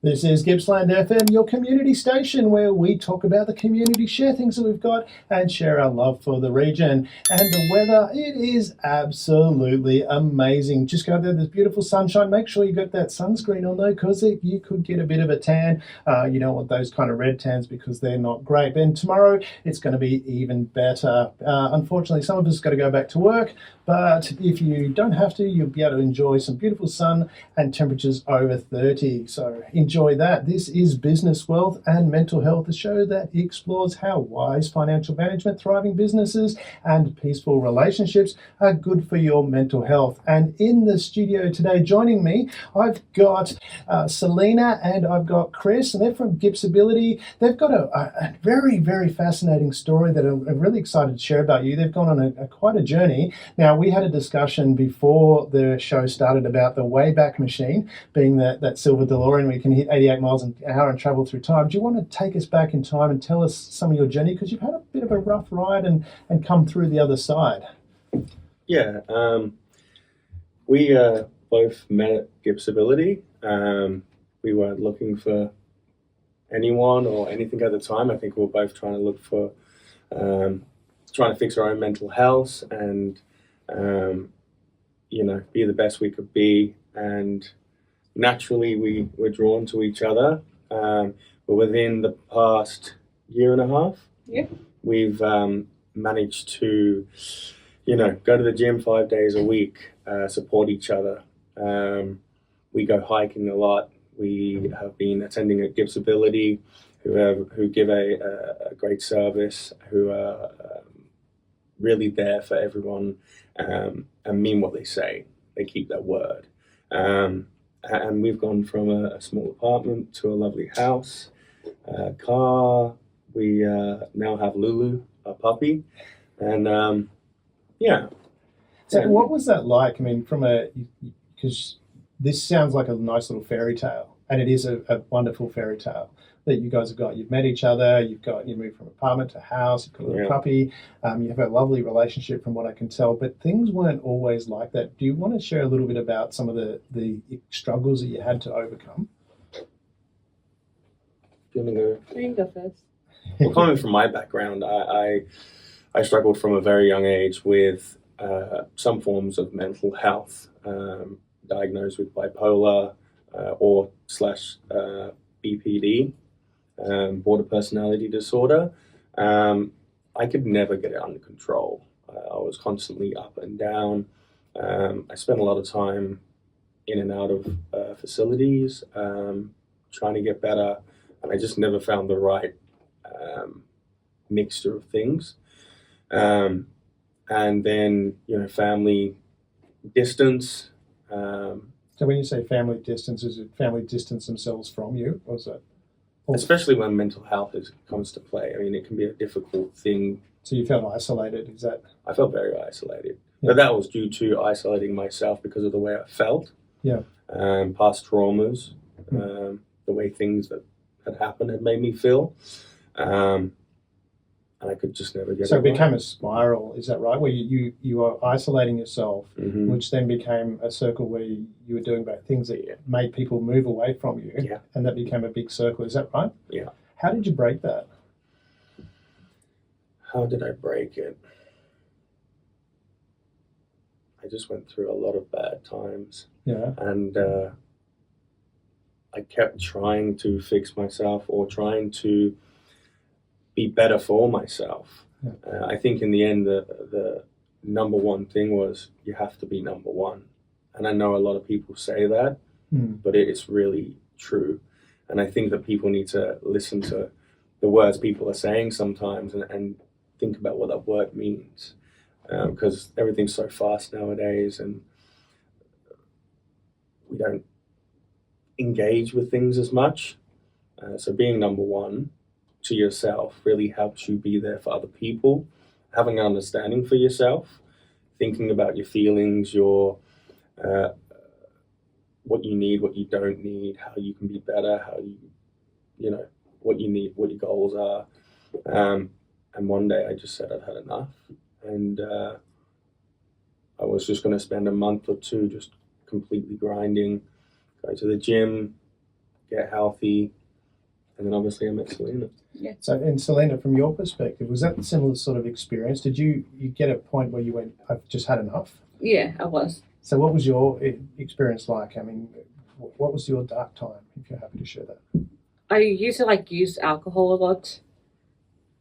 This is Gippsland FM, your community station, where we talk about the community, share things that we've got, and share our love for the region. And the weather, it is absolutely amazing. Just go out there, there's beautiful sunshine. Make sure you got that sunscreen on though, because you could get a bit of a tan. You don't want those kind of red tans because they're not great. And tomorrow, it's going to be even better. Unfortunately, some of us got to go back to work, but if you don't have to, you'll be able to enjoy some beautiful sun and temperatures over 30. So enjoy that. This is Business Wealth and Mental Health, a show that explores how wise financial management, thriving businesses, and peaceful relationships are good for your mental health. And in the studio today, joining me, I've got Selena and I've got Chris, and they're from Gipsability. They've got a very, very fascinating story that I'm really excited to share about you. They've gone on quite a journey. Now, we had a discussion before the show started about the Wayback Machine, being that silver DeLorean where you can hit 88 miles an hour and travel through time. Do you want to take us back in time and tell us some of your journey? Because you've had a bit of a rough ride and come through the other side. Yeah, we both met at Gipsability. We weren't looking for anyone or anything at the time. I think we were both trying to look for, trying to fix our own mental health and, be the best we could be. And naturally, we were drawn to each other. But within the past year and a half, we've managed to, go to the gym 5 days a week, support each other. We go hiking a lot. We have been attending at Gipsability, who give a great service, who are really there for everyone and mean what they say. They keep their word. And we've gone from a small apartment to a lovely house, car. We now have Lulu, a puppy. And So what was that like? I mean, because this sounds like a nice little fairy tale, and it is a wonderful fairy tale that you guys have got. You've met each other, you moved from apartment to house, you've got a little puppy, you have a lovely relationship from what I can tell, but things weren't always like that. Do you want to share a little bit about some of the struggles that you had to overcome? Do you want to go? You can go first. Well, coming from my background, I struggled from a very young age with some forms of mental health, diagnosed with bipolar or BPD, border personality disorder. I could never get it under control. I was constantly up and down. I spent a lot of time in and out of facilities, trying to get better, and I just never found the right mixture of things. And then, family distance. So when you say family distance, is it family distance themselves from you, or is that? Especially when mental health comes to play. I mean, it can be a difficult thing. So you felt isolated, is that? I felt very isolated. But that was due to isolating myself because of the way I felt. Yeah. Past traumas, the way things that had happened had made me feel. And I could just never get it. So it became a spiral, is that right? Where you were isolating yourself, which then became a circle where you were doing bad things that made people move away from you, and that became a big circle. Is that right? Yeah. How did you break that? How did I break it? I just went through a lot of bad times. Yeah. And I kept trying to fix myself or trying to be better for myself. Yeah. I think in the end, the number one thing was you have to be number one. And I know a lot of people say that, but it's really true. And I think that people need to listen to the words people are saying sometimes and think about what that word means. Because everything's so fast nowadays and we don't engage with things as much. So being number one to yourself really helps you be there for other people, having an understanding for yourself, thinking about your feelings, your what you need, what you don't need, how you can be better, how what you need, what your goals are. And one day I just said I'd had enough, and I was just going to spend a month or two just completely grinding, go to the gym, get healthy, and then obviously I met Selena. So, and Selena, from your perspective, was that a similar sort of experience? Did you get a point where you went, I've just had enough? Yeah, I was. So what was your experience like? I mean, what was your dark time, if you're happy to share that? I used to use alcohol a lot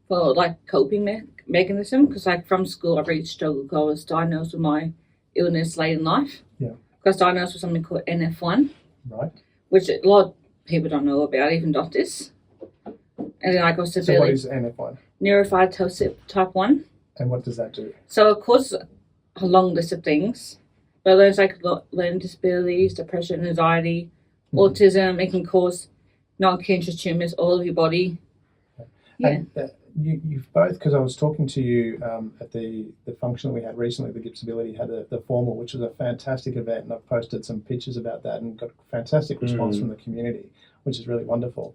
for coping mechanism because from school I really struggled because I was diagnosed with my illness late in life. Yeah. I was diagnosed with something called NF1. Right. Which a lot of people don't know about, even doctors. And then I got severely. So what is NF1? Neurofibromatosis type 1. And what does that do? So it causes a long list of things. But there's learning disabilities, depression, anxiety, autism. It can cause non-cancerous tumours all over your body. Yeah. And you've both, because I was talking to you at the function that we had recently, the Gipsability had the formal, which was a fantastic event, and I've posted some pictures about that and got a fantastic response from the community, which is really wonderful.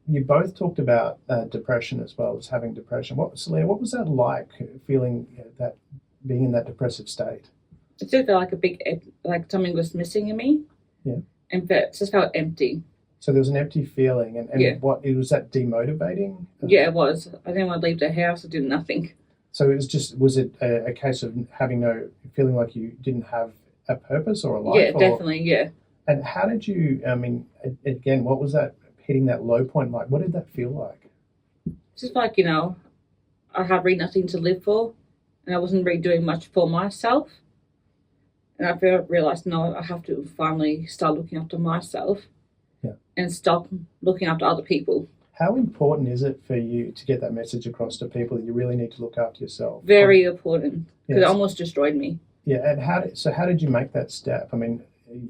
You both talked about depression as well as having depression. Selena, what was that like, feeling that being in that depressive state? It just felt like something was missing in me. Yeah. And it just felt empty. So there was an empty feeling, and what was that demotivating? Yeah, it was. I didn't want to leave the house or do nothing. So was it a case of feeling like you didn't have a purpose or a life? Yeah, definitely, yeah. And how did you, again, what was that, hitting that low point like? What did that feel like? Just I had really nothing to live for, and I wasn't really doing much for myself. And I realised, no, I have to finally start looking after myself and stop looking after other people. How important is it for you to get that message across to people that you really need to look after yourself? Very important, because it almost destroyed me. Yeah, and how did you make that step? I mean,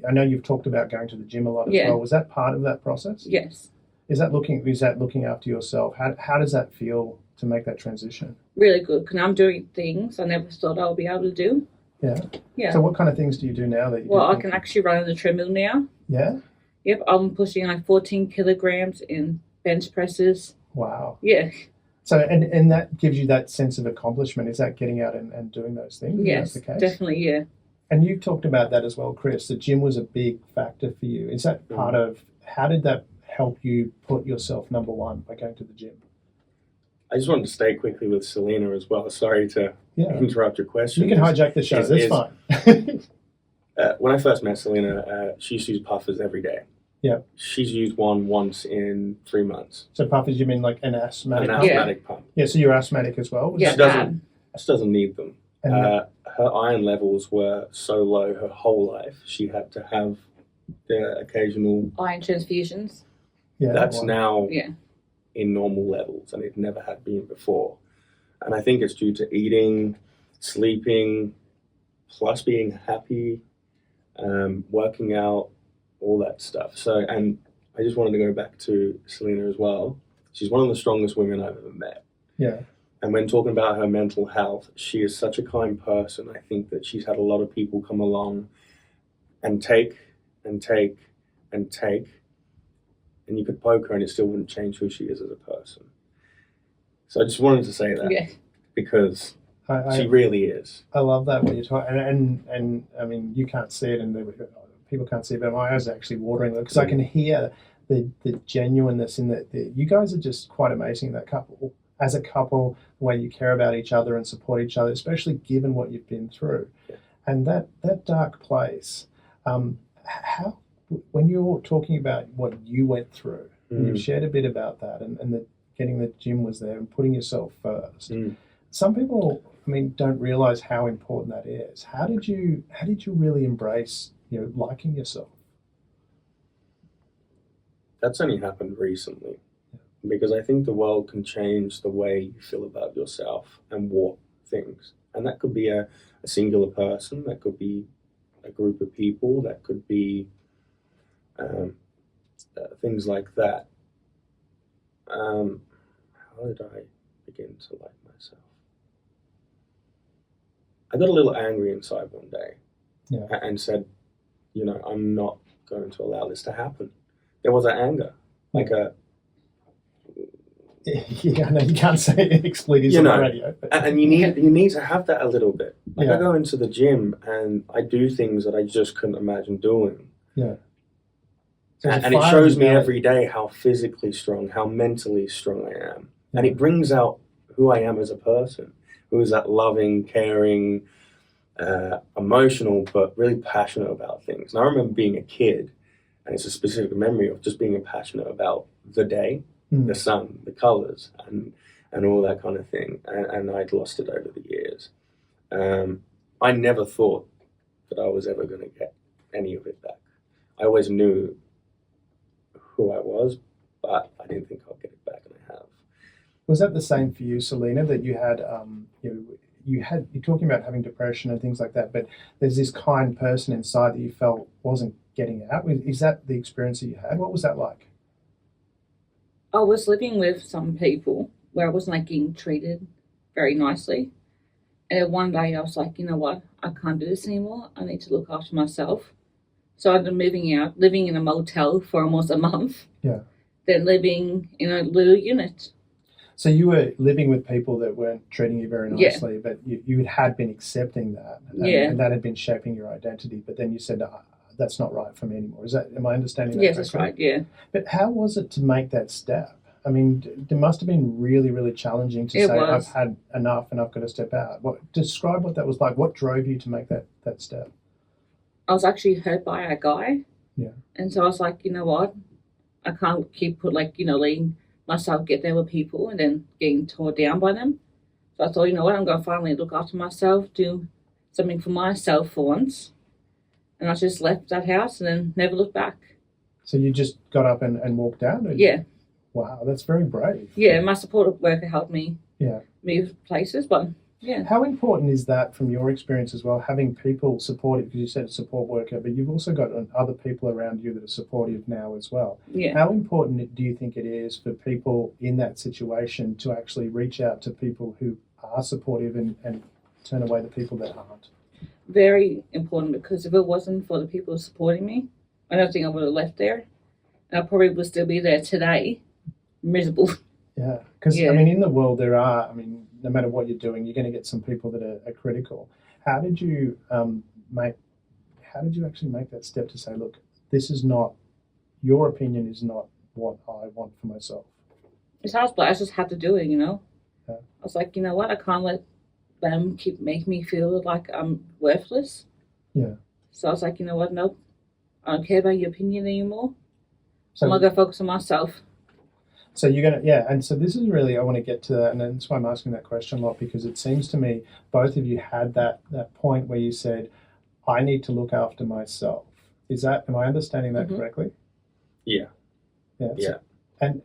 I know you've talked about going to the gym a lot as well. Was that part of that process? Yes. Is that looking after yourself? How does that feel to make that transition? Really good, because I'm doing things I never thought I would be able to do. Yeah. Yeah. So what kind of things do you do now that you I can actually run on the treadmill now. Yeah? Yep, I'm pushing 14 kilograms in bench presses. Wow. Yeah. So and that gives you that sense of accomplishment. Is that getting out and doing those things? Yes, definitely, yeah. And you talked about that as well, Chris. The gym was a big factor for you. Is that part of, how did that help you put yourself number one by going to the gym? I just wanted to stay quickly with Selena as well. Sorry to interrupt your question. You can hijack the show. That's fine. When I first met Selena, she used to use puffers every day. Yeah. She's used one once in 3 months. So puffers, you mean like an asthmatic pump? An asthmatic pump. Yeah, so you're asthmatic as well? Yeah. She doesn't need them. Her iron levels were so low her whole life. She had to have the occasional iron transfusions. Yeah, that's now in normal levels, and it never had been before. And I think it's due to eating, sleeping, plus being happy, working out, all that stuff. So, and I just wanted to go back to Selena as well. She's one of the strongest women I've ever met. Yeah. And when talking about her mental health, she is such a kind person. I think that she's had a lot of people come along and take and take and take, and you could poke her and it still wouldn't change who she is as a person. So I just wanted to say that because she really is. I love that when you're talking, and I mean, you can't see it, and people can't see it, but my eyes are actually watering because I can hear the genuineness in that. You guys are just quite amazing, that couple. As a couple, the way you care about each other and support each other, especially given what you've been through. Yeah. And that dark place, how, when you're talking about what you went through, and you've shared a bit about that, and getting the gym was there and putting yourself first. Some people, I mean, don't realize how important that is. How did you really embrace, liking yourself? That's only happened recently. Because I think the world can change the way you feel about yourself and what things. And that could be a singular person, that could be a group of people, that could be things like that. How did I begin to like myself? I got a little angry inside one day and said, I'm not going to allow this to happen. There was an anger, like a... Yeah, no, you can't say expletives on the radio. But. And you need to have that a little bit. I go into the gym and I do things that I just couldn't imagine doing. Yeah. So there's a And it fire shows in me your belly. every day how physically strong, how mentally strong I am. And Yeah. it brings out who I am as a person, who is that loving, caring, emotional, but really passionate about things. And I remember being a kid, and it's a specific memory of just being passionate about the day, the sun, the colors, and all that kind of thing. And I'd lost it over the years. I never thought that I was ever going to get any of it back. I always knew who I was, but I didn't think I'd get it back, and I have. Was that the same for you, Selena? That you had, you're talking about having depression and things like that, but there's this kind person inside that you felt wasn't getting out. Is that the experience that you had? What was that like? I was living with some people where I wasn't like getting treated very nicely. And then one day I was like, you know what? I can't do this anymore. I need to look after myself. So I ended up moving out, living in a motel for almost a month. Yeah. Then living in a little unit. So you were living with people that weren't treating you very Yeah. nicely, but you had been accepting that, and that had been shaping your identity. But then you said, "That's not right for me anymore." Am I understanding that Yes, that's correctly? right. Yeah. But how was it to make that step? I mean, it must have been really, really challenging to It say, was. "I've had enough and I've got to step out." Describe what that was like. What drove you to make that step? I was actually hurt by a guy. Yeah. And so I was like, you know what? I can't keep letting myself get there with people and then getting torn down by them. So I thought, you know what? I'm going to finally look after myself, do something for myself for once. And I just left that house and then never looked back. So you just got up and walked out? Yeah. Wow, that's very brave. Yeah, my support worker helped me Yeah. move places, but yeah. How important is that from your experience as well, having people supportive, because you said a support worker, but you've also got other people around you that are supportive now as well. Yeah. How important do you think it is for people in that situation to actually reach out to people who are supportive and turn away the people that aren't? Very important, because if it wasn't for the people supporting me, I don't think I would have left there. And I probably would still be there today, miserable. Yeah, because Yeah. I mean, in the world there are, I mean, no matter what you're doing, you're going to get some people that are critical. How did you actually make that step to say, look, this is not, your opinion is not what I want for myself? It's hard, but I just had to do it, Yeah. I was like, you know what? I can't let them keep making me feel like I'm worthless. Yeah. So I was like, you know what? Nope. I don't care about your opinion anymore. So, I'm going to focus on myself. So you're going to, yeah, and so this is really, I want to get to that, and that's why I'm asking that question a lot, because it seems to me both of you had that point where you said, I need to look after myself. Am I understanding that correctly? Yeah. Yeah. Yeah. And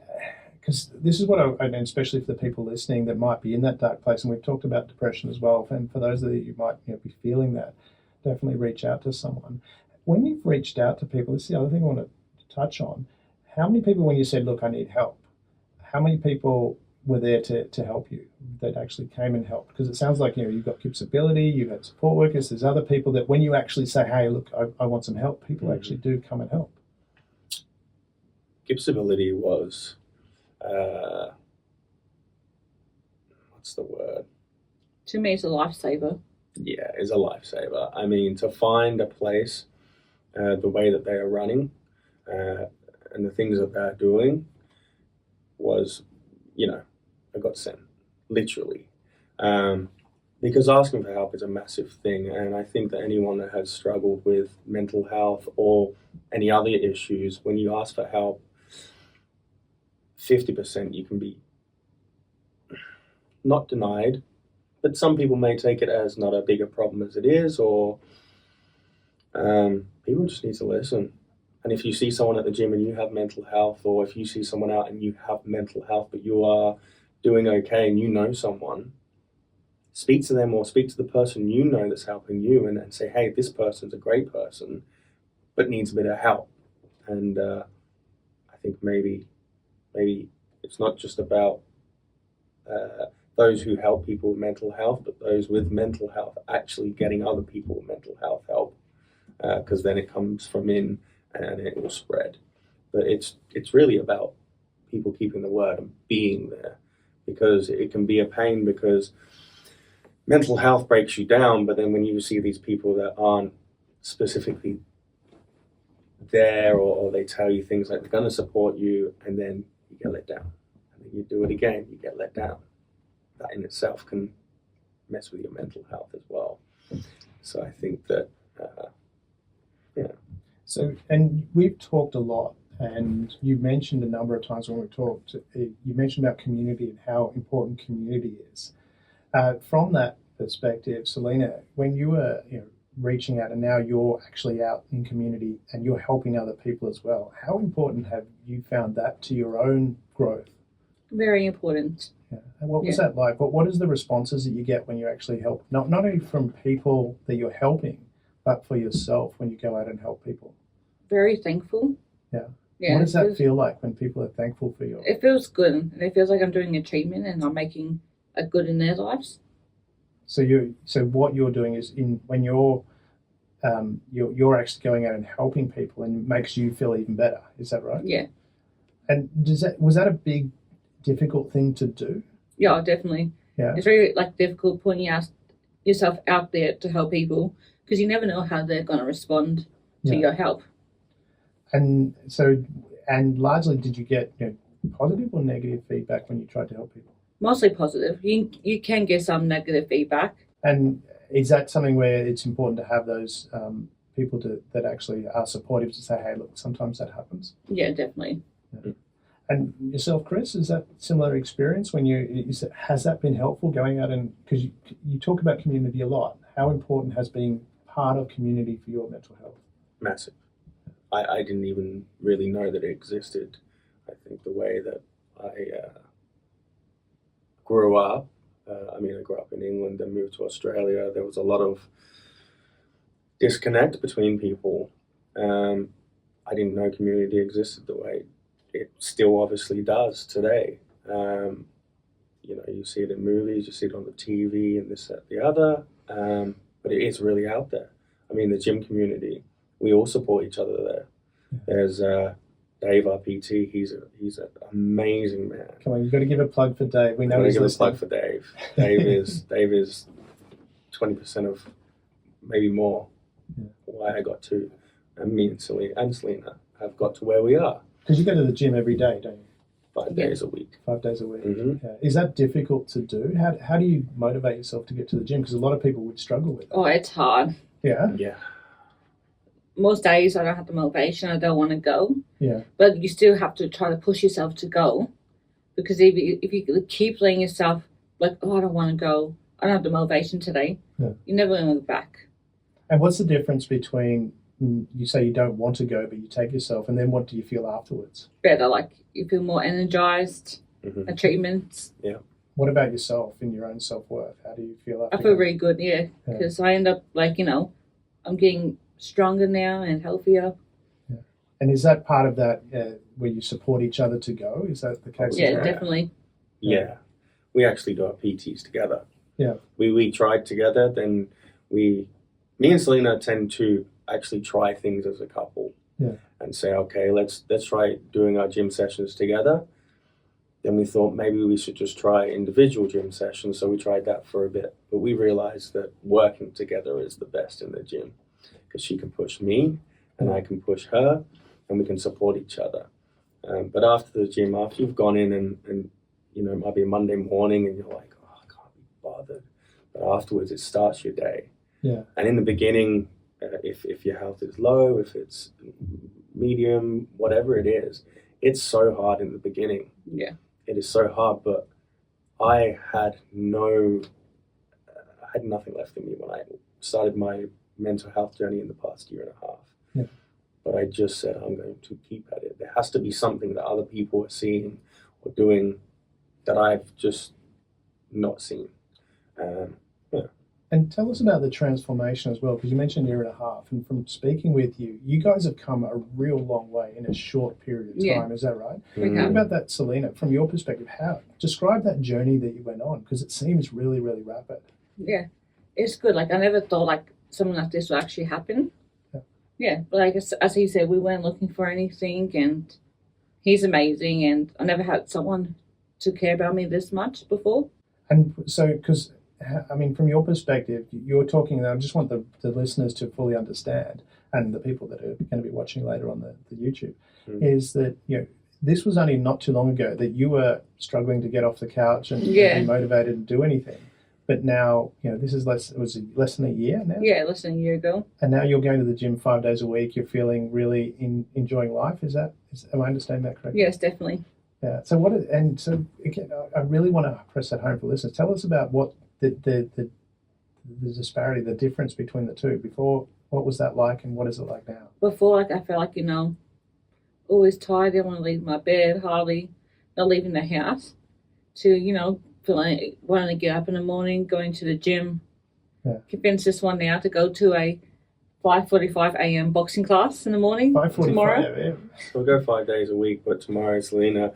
because this is what and especially for the people listening that might be in that dark place, and we've talked about depression as well, and for those of you who might be feeling that, definitely reach out to someone. When you've reached out to people, this is the other thing I want to touch on. How many people, when you said, look, I need help, how many people were there to help you that actually came and helped? Because it sounds like, you've got Gipsability, you've had support workers, there's other people that when you actually say, hey, look, I want some help, people actually do come and help. Gipsability was, what's the word? To me, it's a lifesaver. Yeah, is a lifesaver. I mean, to find a place, the way that they are running, and the things that they're doing was, I got sent, literally. Because asking for help is a massive thing, and I think that anyone that has struggled with mental health or any other issues, when you ask for help, 50% you can be not denied, but some people may take it as not a bigger problem as it is, or people just need to listen. And if you see someone at the gym and you have mental health, or if you see someone out and you have mental health, but you are doing okay and you know someone, speak to them or speak to the person that's helping you and say, hey, this person's a great person, but needs a bit of help. And I think maybe it's not just about those who help people with mental health, but those with mental health actually getting other people with mental health help, because then it comes from in and it will spread. But it's really about people keeping the word and being there, because it can be a pain, because mental health breaks you down, but then when you see these people that aren't specifically there, or they tell you things like they're going to support you, and then you get let down. And then you do it again, you get let down. That in itself can mess with your mental health as well. So I think that, So, and we've talked a lot, and you mentioned a number of times when we talked, you mentioned about community and how important community is. From that perspective, Selena, when you were reaching out and now you're actually out in community and you're helping other people as well, how important have you found that to your own growth? Very important. Yeah. And what was that like? What is the responses that you get when you actually help, not only from people that you're helping, but for yourself when you go out and help people? Very thankful. Yeah. Yeah. What does that feel like when people are thankful for you? It feels good, and it feels like I'm doing achievement and I'm making a good in their lives. So what you're doing is when you're actually going out and helping people, and it makes you feel even better. Is that right? Yeah. And was that a big, difficult thing to do? Yeah, definitely. Yeah. It's very difficult putting yourself out there to help people, because you never know how they're going to respond to your help. And largely, did you get positive or negative feedback when you tried to help people? Mostly positive. You can get some negative feedback. And is that something where it's important to have those people that actually are supportive to say, hey, look, sometimes that happens? Yeah, definitely. Yeah. And yourself, Chris, is that similar experience when has that been helpful going out and, because you talk about community a lot, how important has being part of community for your mental health? Massive. I didn't even really know that it existed. I think the way that I grew up, I grew up in England and moved to Australia, there was a lot of disconnect between people. I didn't know community existed the way it still obviously does today. You see it in movies, you see it on the TV and this, that, the other, but it is really out there. The gym community, we all support each other there. There's Dave, our PT, he's an amazing man. Come on, you've got to give a plug for Dave. We know he's give listening. a plug for Dave. Dave is 20% of, maybe more, why I got to, and me and Selena have got to where we are. Because you go to the gym every day, don't you? 5 days a week. 5 days a week. Mm-hmm. Yeah. Is that difficult to do? How do you motivate yourself to get to the gym? Because a lot of people would struggle with it. Oh, it's hard. Yeah. Yeah. Most days I don't have the motivation. I don't want to go. Yeah. But you still have to try to push yourself to go, because if you keep letting yourself I don't want to go, I don't have the motivation today, you're never going to go back. And what's the difference between you say you don't want to go, but you take yourself, and then what do you feel afterwards? Better, you feel more energized. Mm-hmm. Achievements. Yeah. What about yourself in your own self-worth? How do you feel after? I feel very good, because I end up I'm getting stronger now and healthier. Yeah. And is that part of that where you support each other to go? Is that the case? Yeah, definitely. Yeah. We actually do our PTs together. Yeah. We tried together, then me and Selena tend to actually try things as a couple. Yeah. And say, okay, let's try doing our gym sessions together. Then we thought maybe we should just try individual gym sessions, so we tried that for a bit. But we realized that working together is the best in the gym, because she can push me and I can push her, and we can support each other. But after the gym, after you've gone in and it might be a Monday morning and you're like, oh, I can't be bothered. But afterwards, it starts your day. Yeah. And in the beginning, if your health is low, if it's medium, whatever it is, it's so hard in the beginning. Yeah. It is so hard, but I had nothing left in me when I started my mental health journey in the past year and a half. Yeah. But I just said, I'm going to keep at it. There has to be something that other people are seeing or doing that I've just not seen. And tell us about the transformation as well, because you mentioned a year and a half, and from speaking with you, you guys have come a real long way in a short period of time. Is that right? Mm-hmm. What about that, Selena? From your perspective, describe that journey that you went on, because it seems really, really rapid. Yeah, it's good. I never thought something like this would actually happen. Yeah, but as he said, we weren't looking for anything, and he's amazing, and I never had someone to care about me this much before. And so, from your perspective, you're talking, I just want the listeners to fully understand, and the people that are going to be watching later on the YouTube, Mm. is that this was only not too long ago that you were struggling to get off the couch and Yeah. be motivated to do anything. But now, this is less than a year now? Yeah, less than a year ago. And now you're going to the gym 5 days a week. You're feeling really enjoying life. Am I understanding that correctly? Yes, definitely. Yeah. So again, I really want to press that home for listeners. Tell us about what the disparity, the difference between the two. Before, what was that like, and what is it like now? Before, I felt like, always tired, didn't want to leave my bed, hardly not leaving the house, to, feeling wanting to get up in the morning, going to the gym. Yeah. Convinced this one now to go to a 5:45 a.m. boxing class in the morning 5:45 tomorrow. a.m. So we go 5 days a week, but tomorrow Selena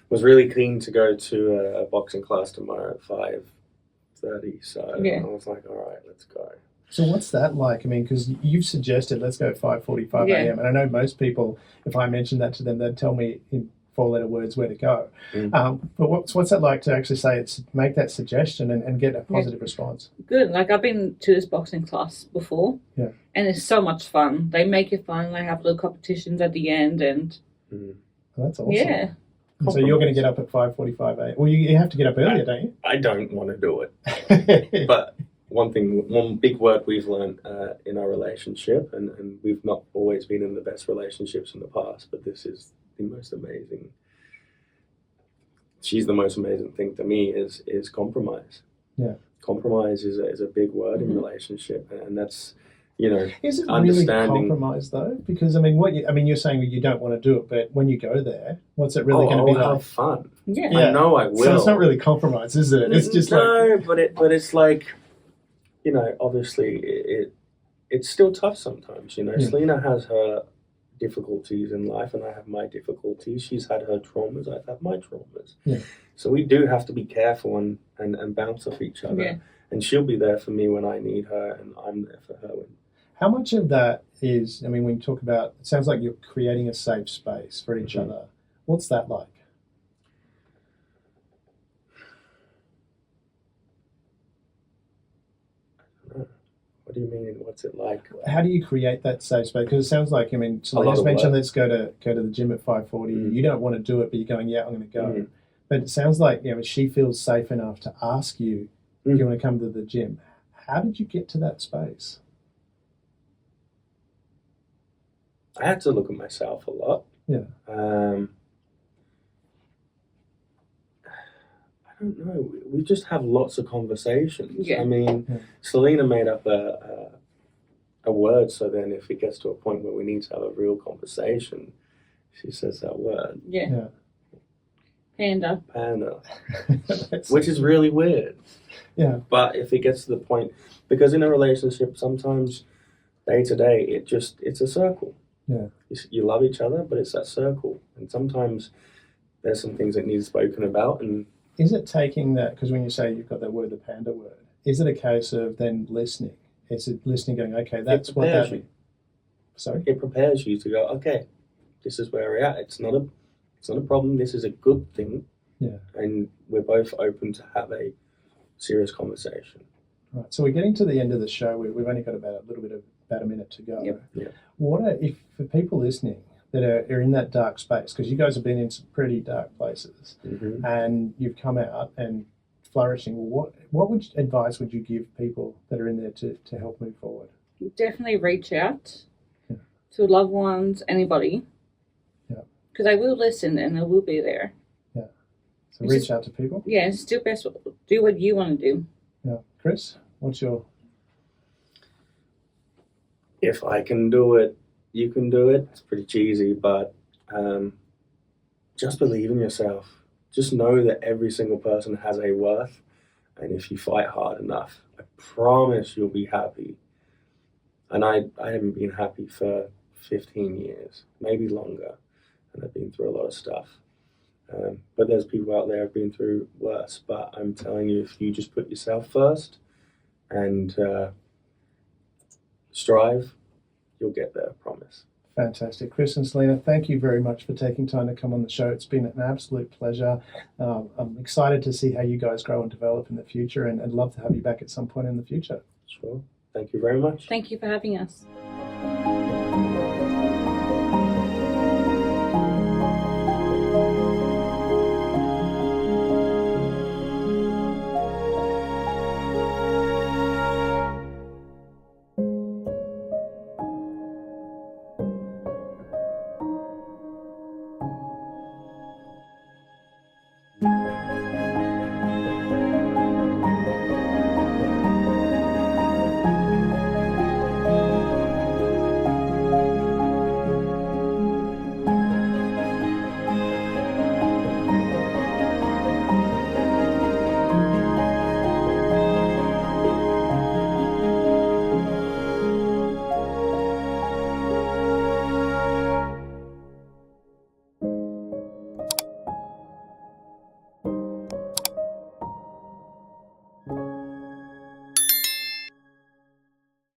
was really keen to go to a boxing class tomorrow at 5:30. So Yeah. I was like, all right, let's go. So what's that like? I mean, because you've suggested let's go at 5:45 Yeah. a.m. And I know most people, if I mention that to them, they'd tell me in 4-letter words where to go. Mm. But what's that like to actually make that suggestion and get a positive response? Good. Like, I've been to this boxing class before. Yeah. And it's so much fun. They make it fun. They have little competitions at the end, and Mm. Well, that's awesome. yeah. And so you're going to get up at 5:45 a.m. Well, you have to get up earlier, don't I don't want to do it. you? But one big word we've learned in our relationship, and we've not always been in the best relationships in the past, but this is the most amazing. She's the most amazing thing to me is compromise. Yeah. Compromise is a big word in relationship, and that's, Is it really understanding. compromise though? Because you're saying you don't want to do it, but when you go there, what's it really going to be I'll like? have fun. Yeah. Yeah. I know I will. So it's not really compromise, is it? It's just like no, but it's like, obviously it's still tough sometimes. Yeah. Selena has her difficulties in life, and I have my difficulties. She's had her traumas. I've had my traumas. Yeah. So we do have to be careful and bounce off each other. Yeah. And she'll be there for me when I need her, and I'm there for her when. how much of that is? I mean, when you talk about, it sounds like you're creating a safe space for each Mhm. other. What's that like? What do you mean? What's it like? How do you create that safe space? Because it sounds like, I mean, lot Selena's of mentioned work. let's go to the gym at 5:40. Mm. You don't want to do it, but you're going, yeah, I'm going to go. Mhm. But it sounds like she feels safe enough to ask you if Mm. you want to come to the gym. How did you get to that space? I had to look at myself a lot. Yeah. I don't know. We just have lots of conversations. Yeah. I mean, Yeah. Selena made up a word, so then if it gets to a point where we need to have a real conversation, she says that word, Yeah. Yeah. Panda. panda, That's- which is really weird. Yeah. But if it gets to the point, because in a relationship, sometimes day to day, it's a circle. Yeah. You love each other, but it's that circle. And sometimes there's some things that need spoken about, and Is it taking that, because when you say you've got that word, the panda word, is it a case of then listening? Is it listening going, okay, that's what prepares that you. means? Sorry? it prepares you to go, okay, this is where we're at. It's not a problem. This is a good thing. Yeah. And we're both open to have a serious conversation. Right. So we're getting to the end of the show. We've only got about a minute to go. Yep. Yeah. If for people listening that are in that dark space, because you guys have been in some pretty dark places, Mm-hmm. and you've come out and flourishing, what advice would you give people that are in there to help move forward? Definitely reach out Yeah. to loved ones, anybody. Yeah. Because they will listen and they will be there. So It's reach just- out to people. Yeah, it's still best. Do what you want to do. Yeah. Chris, what's your... If I can do it, you can do it. It's pretty cheesy, but just believe in yourself. Just know that every single person has a worth, and if you fight hard enough, I promise you'll be happy. And I haven't been happy for 15 years, maybe longer, and I've been through a lot of stuff. But there's people out there who've been through worse. But I'm telling you, if you just put yourself first and strive, you'll get there, I promise. Fantastic. Chris and Selena, thank you very much for taking time to come on the show. It's been an absolute pleasure. I'm excited to see how you guys grow and develop in the future, and I'd love to have you back at some point in the future. Sure. Thank you very much. Thank you for having us.